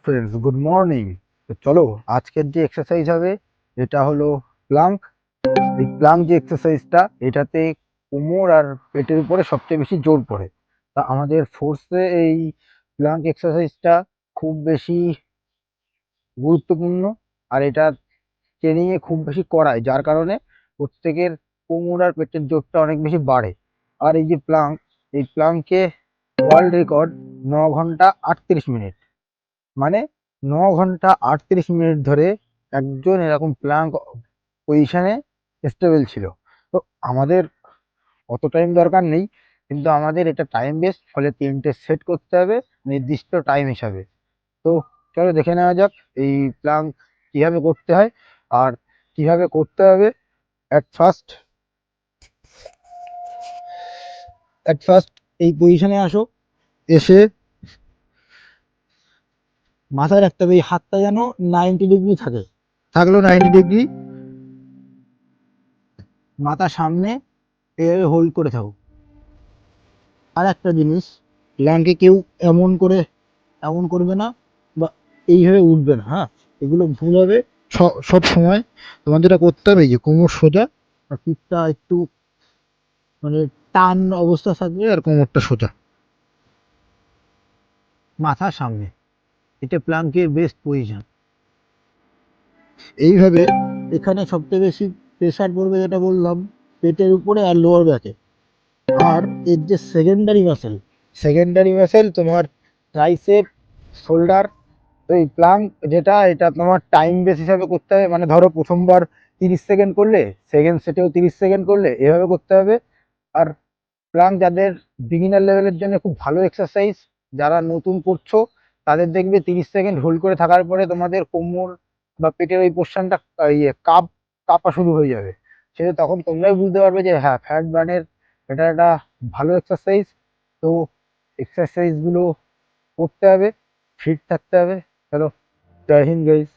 Friends, good morning. তো চলো, আজকের যে এক্সারসাইজ হবে এটা হলো প্লাঙ্ক। এই প্লাঙ্ক যে এক্সারসাইজটা, এটাতে কোমর আর পেটের উপরে সবচেয়ে বেশি জোর পড়ে। তা আমাদের ফোর্সে এই প্লাঙ্ক এক্সারসাইজটা খুব বেশি গুরুত্বপূর্ণ। আর এটা ট্রেনিংয়ে খুব বেশি করায়, যার কারণে প্রত্যেকের কোমর আর পেটের জোরটা অনেক বেশি বাড়ে। আর এই যে প্লাঙ্ক, এই প্লাঙ্কে ওয়ার্ল্ড রেকর্ড 9 ঘন্টা 38 মিনিট। মানে 9 ঘন্টা 38 মিনিট ধরে একজন এরকম প্ল্যাঙ্ক পজিশনে স্টেবল ছিল। তো আমাদের অত টাইম দরকার নেই, কিন্তু আমাদের এটা টাইম বেস, ফলে 3টে সেট করতে হবে নির্দিষ্ট টাইম হিসাবে। তো চলো দেখে নেওয়া যাক এই প্ল্যাঙ্ক কিভাবে করতে হয় আর কিভাবে করতে হবে। অ্যাট ফার্স্ট অ্যাট ফার্স্ট এই পজিশনে আসো। এসে মাথায় রাখতে হবে এই হাতটা যেন 90 ডিগ্রি থাকে। থাকলো 90 ডিগ্রি, মাথা সামনে, এভাবে হোল্ড করে থাকো। আর একটা জিনিস, প্ল্যাঙ্কে কেউ এমন করবে না বা এইভাবে উঠবে না, হ্যাঁ, এগুলো ভুল হবে। সব সময় তোমার যেটা করতে হবে, এই যে কোমর সোজা আর পিঠটা একটু মানে টান অবস্থা থাকবে, আর কোমরটা সোজা, মাথা সামনে। এটা প্ল্যাঙ্কের বেস্ট পজিশন। এইভাবে এখানে সবচেয়ে বেশি প্রেশার পড়বে, যেটা বললাম, পেটের উপরে আর লোয়ার ব্যাকে। আর এর যে সেকেন্ডারি মাসেল তোমার ট্রাইসেপ, শোল্ডার। তো এই প্লাঙ্ক যেটা, এটা তোমার টাইম বেস হিসাবে করতে হবে। মানে ধরো প্রথমবার 30 সেকেন্ড করলে, সেকেন্ড সেটেও 30 সেকেন্ড করলে, এভাবে করতে হবে। আর প্লাঙ্ক যাদের বিগিনার লেভেলের জন্য খুব ভালো এক্সারসাইজ। যারা নতুন করছো তাদের দেখবে 30 সেকেন্ড হোল্ড করে থাকার পরে তোমাদের কোমর বা পেটের ওই পোর্শনটা কাঁপা শুরু হয়ে যাবে। সেটা তখন তোমরাই বুঝতে পারবে যে হ্যাঁ, ফ্যাট বার্নের এটা একটা ভালো এক্সারসাইজ। তো এক্সারসাইজগুলো করতে হবে, ফিট থাকতে হবে। চলো, জয় হিন্দ গাইস।